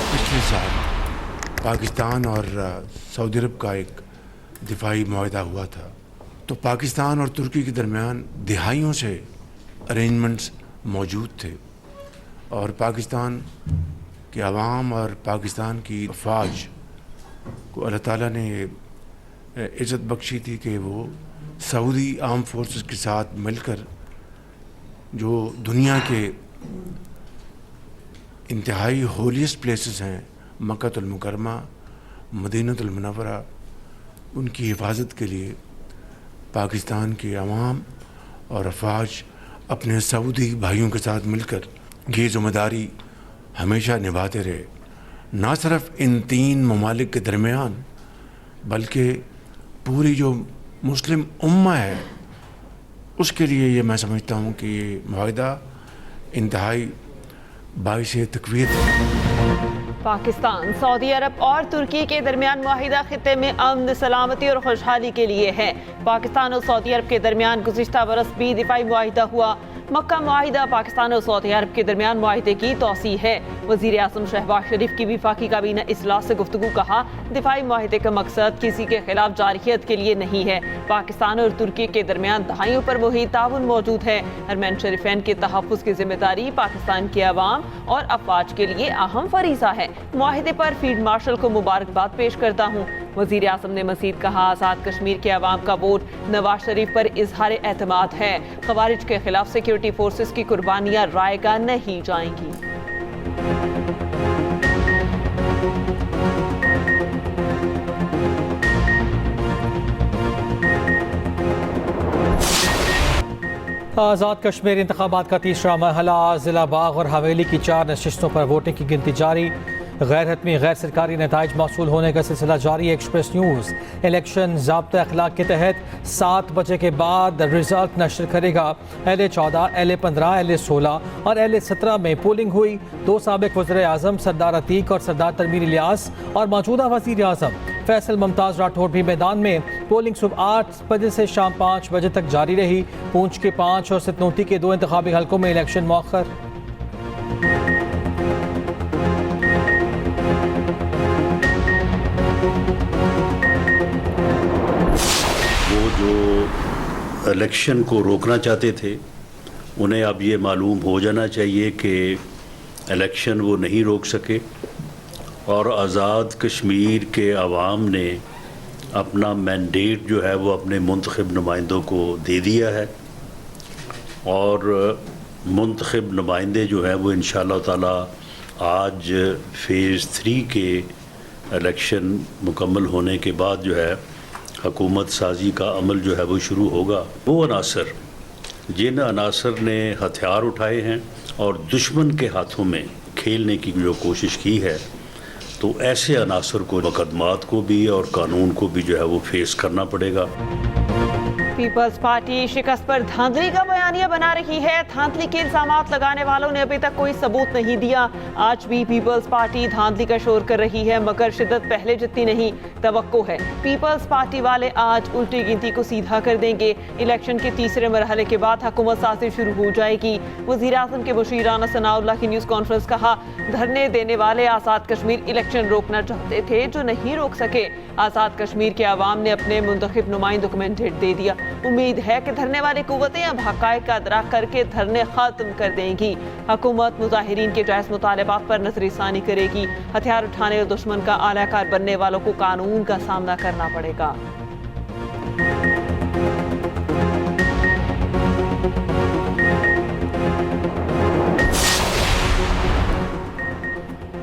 पिछले साल पाकिस्तान और सऊदी अरब का एक दिफाई मुआहदा हुआ था, तो पाकिस्तान और तुर्की के दरमियान दिहाइयों से अरेंजमेंट्स मौजूद थे और पाकिस्तान के अवाम और पाकिस्तान की फ़ौज को अल्लाह ताला ने इज़्ज़त बख्शी थी कि वो सऊदी आर्म फोर्सेस के साथ मिलकर जो दुनिया के इंतहाई होलीस्ट प्लेसेस हैं, मक्कातुल मुकरमा, मदीनतुल मुनव्वरा, उनकी हिफाजत के लिए पाकिस्तान के अवाम और अफवाज अपने सऊदी भाइयों के साथ मिलकर ये ज़िम्मेदारी हमेशा निभाते रहे, ना सिर्फ इन तीन ममालिक के दरमियान बल्कि पूरी जो मुस्लिम उम्मा है उसके लिए। ये मैं समझता हूँ कि ये मुआहदा इंतहाई बाइसे तक़वीत है। पाकिस्तान, सऊदी अरब और तुर्की के दरमियान मुआहिदा खित्ते में अमन, सलामती और खुशहाली के लिए है। पाकिस्तान और सऊदी अरब के दरमियान गुज़िश्ता बरस भी दिफाई मुआहिदा हुआ। मक्का मुआहिदा पाकिस्तान और सऊदी अरब के दरमियान मुआहिदे की तौसी है। वज़ीर आज़म शहबाज शरीफ की वफाकी काबीना इजलास से गुफ्तगू कहा, दिफाई मुआहिदे का मकसद किसी के खिलाफ जारहियत के लिए नहीं है। पाकिस्तान और तुर्की के दरमियान दहाइयों पर वही ताउन मौजूद है। हरमैन शरीफैन के तहफ़्फ़ुज़ की जिम्मेदारी पाकिस्तान के अवाम और अफवाज के लिए अहम फरीज़ा है। मुआहिदे पर फील्ड मार्शल को मुबारकबाद पेश करता हूँ। वज़ीर आज़म ने मज़ीद कहा, आज़ाद कश्मीर के अवाम का वोट नवाज शरीफ पर इजहार एतमाद है। ख़वारिज के खिलाफ सिक्योरिटी फोर्सेस की कुर्बानियाँ रायगा नहीं जाएंगी। आज़ाद कश्मीर इंतखाबात का तीसरा मरहला, ज़िला बाग और हवेली की 4 नशिस्तों पर वोटिंग की गिनती जारी। गैर हतमी गैर सरकारी नताइज मौसूल होने का सिलसिला जारी। एक्सप्रेस न्यूज़ इलेक्शन ज़ाब्ता अखलाक के तहत 7 बजे के बाद रिजल्ट नशर करेगा। LA-14, LA-15, LA-16 और LA-17 में पोलिंग हुई। 2 साबिक वज़ीर आज़म सरदार अतीक और सरदार तनवीर इलियास और मौजूदा वज़ीर आज़म फैसल मुमताज़ राठौर भी मैदान में। पोलिंग सुबह 8 बजे से शाम 5 बजे तक जारी रही। पूंछ के 5 और सतनूती के 2 इंतखाबी हलकों में इलेक्शन मौखर। जो इलेक्शन को रोकना चाहते थे उन्हें अब ये मालूम हो जाना चाहिए कि इलेक्शन वो नहीं रोक सके और आज़ाद कश्मीर के अवाम ने अपना मैंडेट जो है वो अपने मुंतखब नुमाइंदों को दे दिया है और मुंतखब नुमाइंदे जो हैं वो इंशाअल्लाह ताला आज फ़ेज़ 3 के इलेक्शन मुकम्मल होने के बाद जो है हुकूमत साजी का अमल जो है वो शुरू होगा। वो अनासर जिन अनासर ने हथियार उठाए हैं और दुश्मन के हाथों में खेलने की जो कोशिश की है, तो ऐसे अनासर को मुकदमात को भी और कानून को भी जो है वो फेस करना पड़ेगा। पीपल्स पार्टी शिकस्त पर धांधली का बयानिया बना रही है। धांधली के इल्जामात लगाने वालों ने अभी तक कोई सबूत नहीं दिया। आज भी पीपल्स पार्टी धांधली का शोर कर रही है, मगर शिद्दत पहले जितनी नहीं। तवक्को है पीपल्स पार्टी वाले आज उल्टी गिनती को सीधा कर देंगे। इलेक्शन के तीसरे मरहले के बाद हुकूमत साजी शुरू हो जाएगी। वज़ीर आज़म के मुशीर राना सनाउल्लाह की न्यूज़ कॉन्फ्रेंस कहा, धरने देने वाले आज़ाद कश्मीर इलेक्शन रोकना चाहते थे जो नहीं रोक सके। आज़ाद कश्मीर के अवाम ने अपने मुंतखब नुमाइंदों को मैंडेट दे दिया। उम्मीद है कि धरने वाली कुव्वतें अब हक़ाइक़ का अदराक करके धरने ख़त्म कर देंगी। हुकूमत मुज़ाहिरीन के जायज़ मुतालबात पर नज़रसानी करेगी। हथियार उठाने और दुश्मन का आलाकार बनने वालों को कानून का सामना करना पड़ेगा।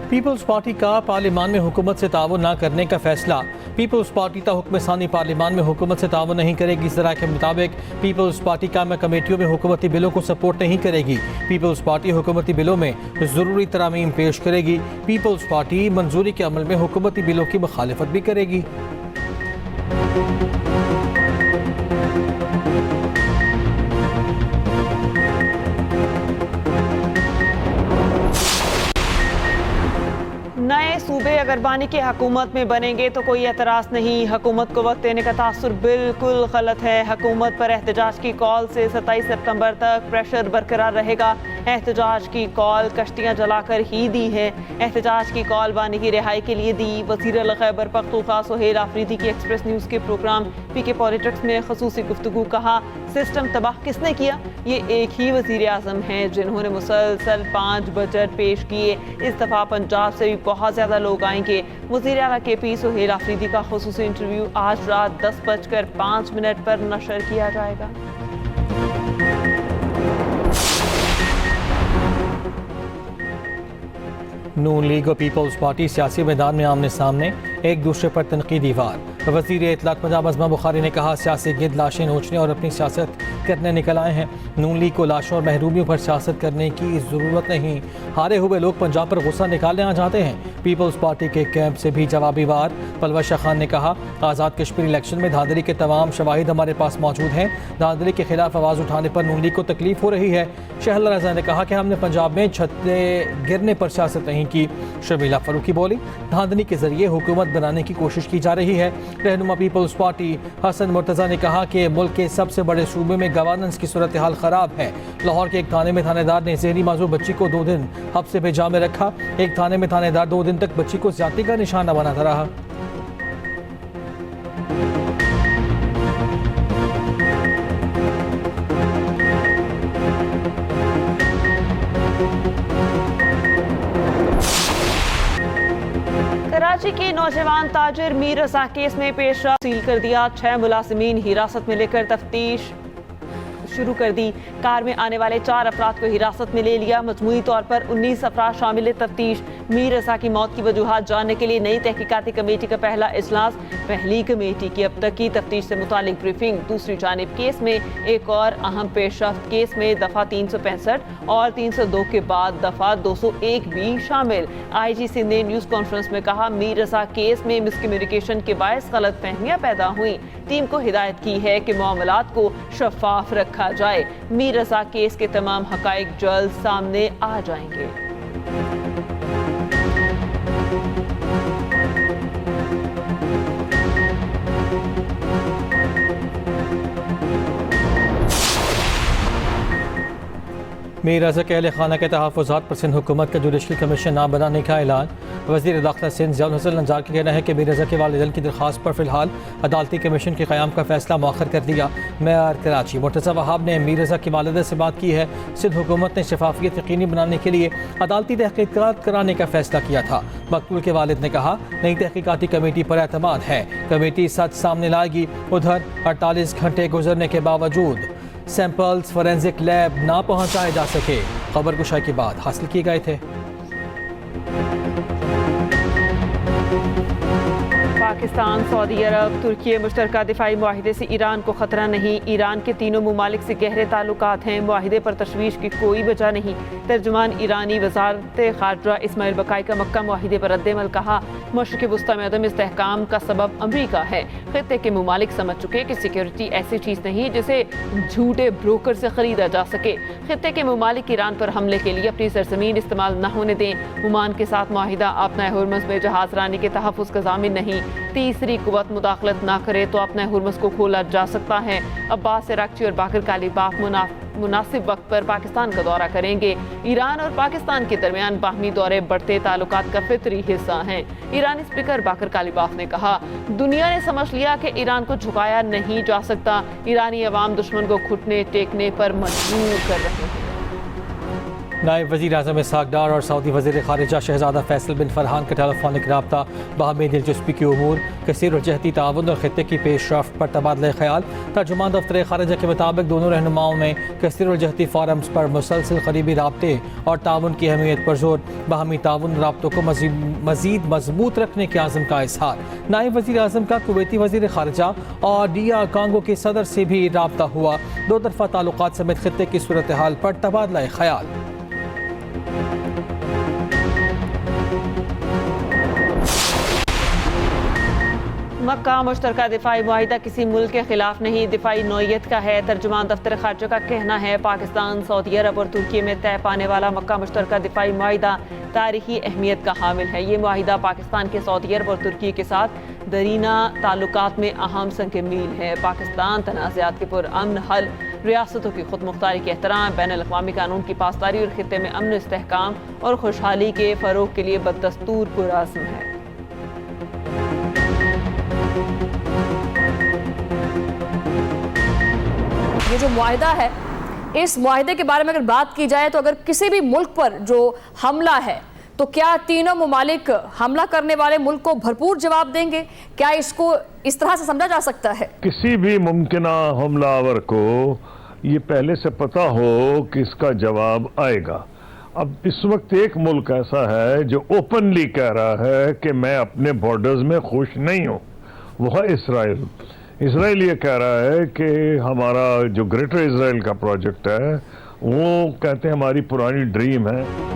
पीपल्स पार्टी का पार्लियामान में हुकूमत से ताउन न करने का फैसला। पीपल्स पार्टी का हुक्म सानी पार्लियामान में हुकूमत से ताउन नहीं करेगी। इस तरह के मुताबिक पीपल्स पार्टी कायम कमेटियों में हुकूमती बिलों को सपोर्ट नहीं करेगी। पीपल्स पार्टी हुकूमती बिलों में ज़रूरी तरामीम पेश करेगी। पीपल्स पार्टी मंजूरी के अमल में हुकूमती बिलों की मुखालिफत भी करेगी। नए सूबे अगर बानी की हुकूमत में बनेंगे तो कोई एतराज़ नहीं। हुकूमत को वक्त देने का तासुर बिल्कुल गलत है। हुकूमत पर एहतजाज की कॉल से 27 सितंबर तक प्रेशर बरकरार रहेगा। एहतजाज की कॉल कश्तियाँ जलाकर ही दी है। एहतजाज की कॉल बानी की रिहाई के लिए दी। वज़ीर खैबर पख्तूनख्वा सुहेल आफरीदी की एक्सप्रेस न्यूज़ के प्रोग्राम पीके पॉलिटिक्स में खसूसी गुफ्तगू। कहा, सिस्टम तबाह किसने किया? ये एक ही वज़ीर आज़म हैं जिन्होंने मुसलसल 5 बजट पेश किए। इस दफ़ा पंजाब से भी बहुत ज़्यादा लोग आएंगे। वज़ीर आला KP सुहेल आफरीदी का खसूसी इंटरव्यू आज रात 10:05 पर नशर किया जाएगा। नून लीग और पीपल्स पार्टी सियासी मैदान में आमने सामने, एक दूसरे पर तनकीदी वार। वज़ीर इत्तलात पंजाब अज़मा बुखारी ने कहा, सियासी गिद्ध लाशें नोचने और अपनी सियासत करने निकल आए हैं। नून लीग को लाशों और महरूमियों पर सियासत करने की ज़रूरत नहीं। हारे हुए लोग पंजाब पर गुस्सा निकालने आ जाते हैं। पीपल्स पार्टी के कैंप से भी जवाबी वार। पलवल शाह खान ने कहा, आज़ाद कश्मीर इलेक्शन में धांधली के तमाम शवाहिद हमारे पास मौजूद हैं। धांधली के खिलाफ आवाज़ उठाने पर नून लीग को तकलीफ हो रही है। शहला रज़ा ने कहा कि हमने पंजाब में छतें गिरने पर सियासत नहीं की। शर्मिला फारूकी बोली, धांधली के जरिए हुकूमत बनाने की कोशिश की जा रही है। रहनुमा पीपल्स पार्टी हसन मुर्तज़ा ने कहा कि मुल्क के सबसे बड़े सूबे में गवर्नेंस की सूरत हाल ख़राब है। लाहौर के एक थाने में थानेदार ने जहरी माजूर बच्ची को 2 दिन हब्से में जाम में रखा। एक थाने में थानेदार 2 दिन तक बच्ची को ज्यादती का निशाना बनाता रहा। कराची के नौजवान ताजिर मीर रज़ा केस में पेशरफ सील कर दिया। 6 मुलाजिमीन हिरासत में लेकर तफ्तीश शुरू कर दी। कार में आने वाले 4 अफराद को हिरासत में ले लिया। मजमूई तौर पर 19 अफराद शामिल तफ्तीश। मीर रज़ा की मौत की वजूहात जानने के लिए नई तहकीकाती कमेटी का पहला इजलास। पहली कमेटी की अब तक की तफ्तीश से मुतालिक ब्रीफिंग। दूसरी जानिब केस में एक और अहम पेशरफ्त, केस में दफ़ा 365 और 302 के बाद दफ़ा 201 भी शामिल। IG सिंध ने न्यूज़ कॉन्फ्रेंस में कहा, मीर रज़ा केस में मिसकम्युनिकेशन के बायस गलत फहमियाँ पैदा हुई। टीम को हिदायत की है कि मामलात को शफाफ रखा जाए। मीर रज़ा केस के तमाम हकाइक जल्द सामने आ जाएंगे। मीर रज़ा के अहल खाना के तहफ़्फ़ुज़ात पर सिंध हुकूमत का जुडिशल कमीशन नाम बनाने का ऐलान। वज़ीर दाखिला सिंध ज़ियाउल हसन नज़ार का कहना है कि मीर रज़ा के वालिदैन की दरख्वास्त पर फ़िलहाल अदालती कमीशन के क़याम का फ़ैसला मौखर कर दिया। मेयर कराची मुर्तज़ा वहाब ने मीर रज़ा की वालिदा से बात की है। सिंध हुकूमत ने शफाफियत यकीनी बनाने के लिए अदालती तहक़ीक़ात कराने का फ़ैसला किया था। मकतूल के वालिद ने कहा, नई तहक़ीक़ाती कमेटी पर एतमाद है, कमेटी सच सामने लाएगी। उधर 48 घंटे गुजरने के बावजूद सैंपल्स फोरेंसिक लैब ना पहुंचाए जा सके। खबर कुशाई के बाद हासिल किए गए थे। पाकिस्तान, सऊदी अरब, तुर्की मुश्तरका दिफाई मुआहिदे से ईरान को खतरा नहीं। ईरान के तीनों ममालिक से गहरे ताल्लुकात हैं। मुआहिदे पर तशवीश की कोई वजह नहीं। तर्जुमान ईरानी वजारत खारजा इस्माइल बकाई का मक्का मुआहिदे पर रद्द-ए-अमल। कहा, मशरिक़ वुस्ता में अदम इस्तेहकाम का सबब अमरीका है। खित्ते के ममालिक समझ चुके कि सिक्योरिटी ऐसी चीज़ नहीं जिसे झूठे ब्रोकर से खरीदा जा सके। खित्ते के ममालिक ईरान पर हमले के लिए अपनी सरजमीन इस्तेमाल न होने दें। ओमान के साथ मुआहिदा अपना हुर्मस में जहाज रानी के तहफ़्फ़ुज़ का ज़ामिन नहीं। तीसरी कुव्वत मुदाखलत ना करे तो अपने हुर्मस को खोला जा सकता है। अब्बास इराक़ची और बाकर कालिबाफ मुनासिब वक्त पर पाकिस्तान का दौरा करेंगे। ईरान और पाकिस्तान के दरमियान बाहमी दौरे बढ़ते ताल्लुकात का फितरी हिस्सा हैं। ईरानी स्पीकर बाकर कालिबाफ ने कहा, दुनिया ने समझ लिया कि ईरान को झुकाया नहीं जा सकता। ईरानी अवाम दुश्मन को घुटने टेकने पर मजबूर कर रहे हैं। नायब वज़ीर आज़म इसहाक़ डार और सऊदी वज़ीर ख़ारिजा शहज़ादा फैसल बिन फरहान का टेलीफोनिक रब्ता। बाहमी दिलचस्पी के उमूर, कसीर और जहती ताउन और खित्ते की पेशरफ्त पर तबादला ख्याल। तर्जुमान दफ्तर ख़ारिजा के मुताबिक दोनों रहनुमाओं में कसीर और जहती फ़ोरम्स पर मुसलसल करीबी राब्ते और ताउन की अहमियत पर जोर। बाहमी ताउन राब्तों को मज़ीद मजबूत रखने के आज़म का इज़हार। नायब वज़ीर आज़म का कुवैती वज़ीर ख़ारिजा और DR कांगो के सदर से भी राब्ता हुआ। 2 तरफ़ा ताल्लुकात समेत खित्ते की सूरत हाल पर तबादला ख्याल। मक्का मुश्तरका दिफाई मुआहिदा किसी मुल्क के खिलाफ नहीं, दिफाई नौयत का है। तर्जुमान दफ्तर खारजा का कहना है, पाकिस्तान, सऊदी अरब और तुर्की में तय पाने वाला मक्का मुश्तरका दिफाई मुआहिदा तारीखी अहमियत का हामिल है। ये मुआहिदा पाकिस्तान के सऊदी अरब और तुर्की के साथ दरीना ताल्लुकात में अहम संग मील है। पाकिस्तान तनाज़ात के पुरअमन हल रियासतों की खुद मुख्तारी के एहतराम, बैनुल अक़वामी कानून की पासदारी और खित्ते में अमन, इस्तेहकाम और खुशहाली के फ़रोग़ के लिए बदस्तूर पुरअज़्म है। ये जो मुआहिदा है, इस मुआहिदे के बारे में अगर बात की जाए तो अगर किसी भी मुल्क पर जो हमला है तो क्या तीनों मुमालिक हमला करने वाले मुल्क को भरपूर जवाब देंगे? क्या इसको इस तरह से समझा जा सकता है? किसी भी मुमकिन हमलावर को ये पहले से पता हो कि इसका जवाब आएगा। अब इस वक्त एक मुल्क ऐसा है जो ओपनली कह रहा है कि मैं अपने बॉर्डर्स में खुश नहीं हूँ, वो है इसराइल। इसराइल ये कह रहा है कि हमारा जो ग्रेटर इसराइल का प्रोजेक्ट है वो कहते हैं हमारी पुरानी ड्रीम है।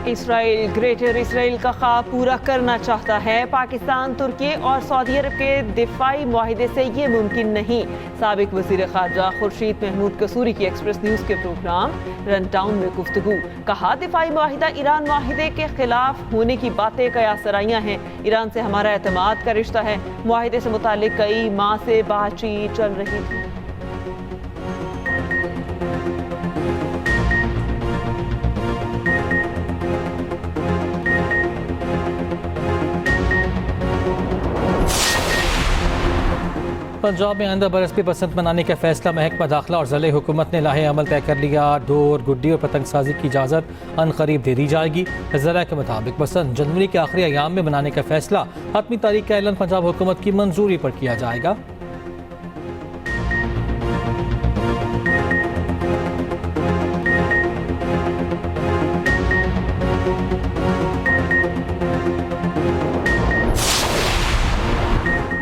इसराइल ग्रेटर इसराइल का ख्वाब पूरा करना चाहता है। पाकिस्तान, तुर्की और सऊदी अरब के दिफाई मुआहिदे से ये मुमकिन नहीं। साबिक वज़ीर ख़ारजा खुर्शीद महमूद कसूरी की एक्सप्रेस न्यूज़ के प्रोग्राम रन टाउन में गुफ्तगू। कहा, दिफाई मुआहिदा ईरान मुआहिदे के खिलाफ होने की बातें कयासराइयाँ हैं। ईरान से हमारा एतमाद का रिश्ता है। मुआहिदे से मुतालिक कई माह से बातचीत चल रही थी। पंजाब में आइंदा बरस भी बसंत मनाने का फैसला महकमा दाखिला और ज़िले हुकूमत ने लाहे अमल तय कर लिया। डोर, गुड्डी और पतंगसाजी की इजाज़त अनकरीब दे दी जाएगी। ज़िला के मुताबिक बसंत जनवरी के आखिरी अयाम में मनाने का फैसला हतमी तारीख का ऐलान पंजाब हुकूमत की मंजूरी पर किया जाएगा।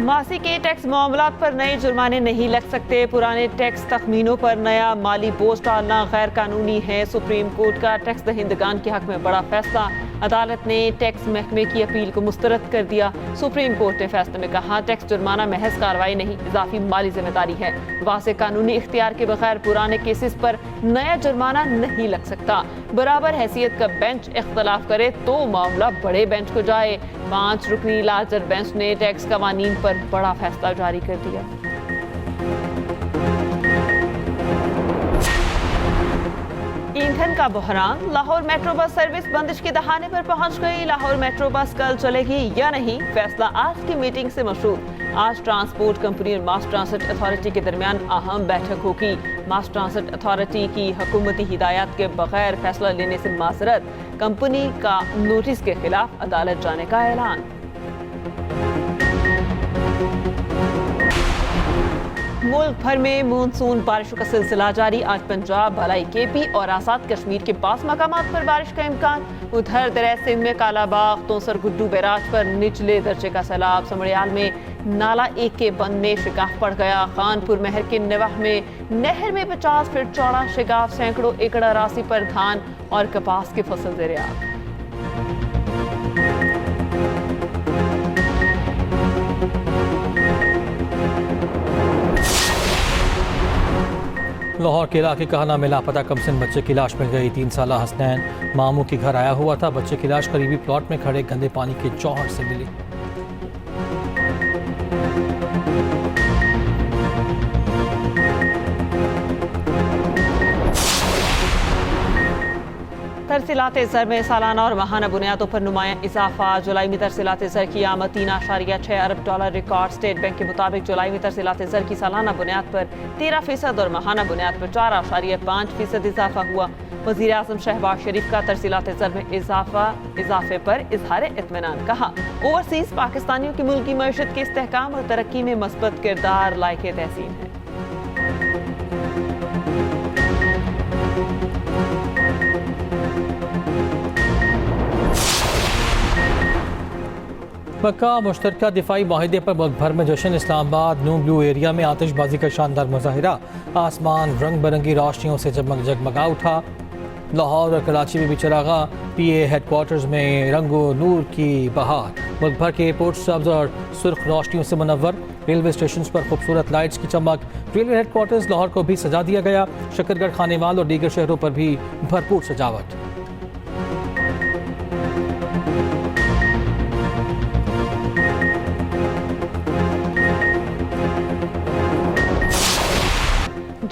मासी के टैक्स मामलात पर नए जुर्माने नहीं लग सकते। पुराने टैक्स तखमीनों पर नया माली बोझ डालना गैर कानूनी है। सुप्रीम कोर्ट का टैक्स दहिंदगान के हक में बड़ा फैसला। अदालत ने टैक्स महकमे की अपील को मुस्तरद कर दिया। सुप्रीम कोर्ट ने फैसले में कहा, टैक्स जुर्माना महज कार्रवाई नहीं, इजाफी माली जिम्मेदारी है। वाज़े कानूनी इख्तियार के बगैर पुराने केसेस पर नया जुर्माना नहीं लग सकता। बराबर हैसियत का बेंच इख्तलाफ करे तो मामला बड़े बेंच को जाए। 5 रुकनी लार्जर बेंच ने टैक्स कवानीन पर बड़ा फैसला जारी कर दिया। ईंधन का बहरान, लाहौर मेट्रो बस सर्विस बंदिश के दहाने पर पहुंच गई। लाहौर मेट्रो बस कल चलेगी या नहीं, फैसला आज की मीटिंग से मशहूर। आज ट्रांसपोर्ट कंपनी और मास ट्रांसिट अथॉरिटी के दरमियान अहम बैठक होगी। मास ट्रांसिट अथॉरिटी की हुकूमती हिदायत के बगैर फैसला लेने से माजरत, कंपनी का नोटिस के खिलाफ अदालत जाने का ऐलान। मुल्क भर में मानसून बारिशों का सिलसिला जारी। आज पंजाब, भलाई, केपी और आज़ाद कश्मीर के बास मकामात पर बारिश का इम्कान। उधर दरिया सिंध में कालाबाग, तोसर गुड्डू बैराज पर निचले दर्जे का सैलाब। समड़ियाल में नाला 1 के बंद में शिगाफ पड़ गया। खानपुर महर के निवाह में नहर में 50 फीट चौड़ा शिगाफ, सैकड़ों एकड़ अरासी पर धान और कपास की फसल ज़ेर-ए-आब। लाहौर के इलाके कहना में लापता कमसिन बच्चे की लाश मिल गई। 3 साला हसनैन मामू के घर आया हुआ था। बच्चे की लाश करीबी प्लॉट में खड़े गंदे पानी के जौहर से मिली। तरसीलात ज़र में सालाना और माहाना बुनियादों पर नुमायां इजाफा। जुलाई में तरसीलात ज़र की आमद $3.6 अरब रिकॉर्ड। स्टेट बैंक के मुताबिक जुलाई में तरसीलात ज़र की सालाना बुनियाद पर 13% और माहाना बुनियाद पर 4.5% इजाफा हुआ। वज़ीर आज़म शहबाज शरीफ का तरसीलात ज़र में इजाफे पर इजहार इत्मीनान। कहा, ओवरसीज पाकिस्तानियों की मुल्की मईशत के इस्तेहकाम और तरक्की में मस्बत किरदार लायक तहसीन है। मक्का मुश्तरका दिफाई माहिदे पर मुल्क भर में जश्न। इस्लामाबाद न्यू ब्लू एरिया में आतिशबाजी का शानदार मुजाहिरा। आसमान रंग बिरंगी रोशनियों से जगमगा उठा। लाहौर और कराची में भी चरागा। PA हेडक्वार्टर्स में रंगो नूर की बहार। मुल्क भर के एयरपोर्ट सब्ज और सुर्ख रोशनियों से मुनव्वर। रेलवे स्टेशन पर खूबसूरत लाइट्स की चमक। रेलवे हेडक्वार्टर्स लाहौर को भी सजा दिया गया। शकरगढ़, खानेवाल और दीगर शहरों पर भी भरपूर सजावट।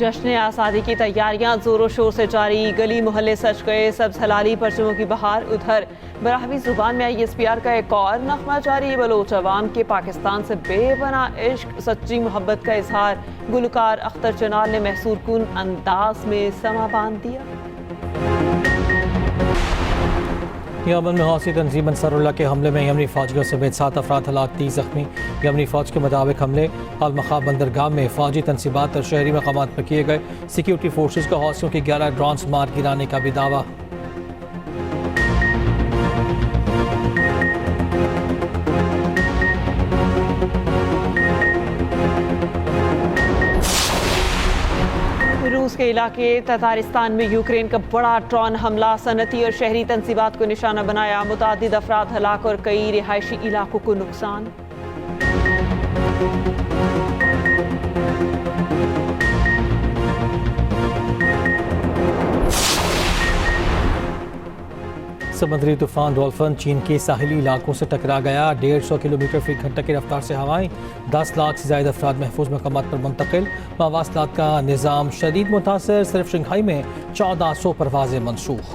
जश्न आज़ादी की तैयारियां जोरों शोर से जारी, गली मोहल्ले सज गए, सब्ज हलाली परचमों की बहार। उधर बराहवी जुबान में ISPR का एक और नगमा जारी, बलोच अवाम के पाकिस्तान से बेपना इश्क सच्ची मोहब्बत का इजहार। गुलकार अख्तर चनाल ने महसूर कुन अंदाज में समा बांध दिया। यमन में हौसी तंजीम अंसारुल्लाह के हमले में यमनी फौजियों समेत 7 अफराद हलाक, 30 जख्मी। यमनी फौज के मुताबिक हमले अल-मखाब बंदरगाह में फौजी तनसीबात और शहरी मकामात पर किए गए। सिक्योरिटी फोर्सेज को हौसियों के 11 ड्रोन्स मार गिराने का भी दावा। रूस के इलाके ततारिस्तान में यूक्रेन का बड़ा ड्रोन हमला, सनती और शहरी तंसीबात को निशाना बनाया। मुतादिद अफराद हलाक और कई रिहायशी इलाकों को नुकसान। समुद्री तूफान डॉल्फिन चीन के साहिली इलाकों से टकरा गया। 150 किलोमीटर फी घंटा की रफ्तार से हवाएं। 10 लाख से ज्यादा अफराद महफूज मकामात पर मुंतकिल। मवासलात का निज़ाम शदीद मुतासर, सिर्फ शंघाई में 1400 परवाजें मनसूख।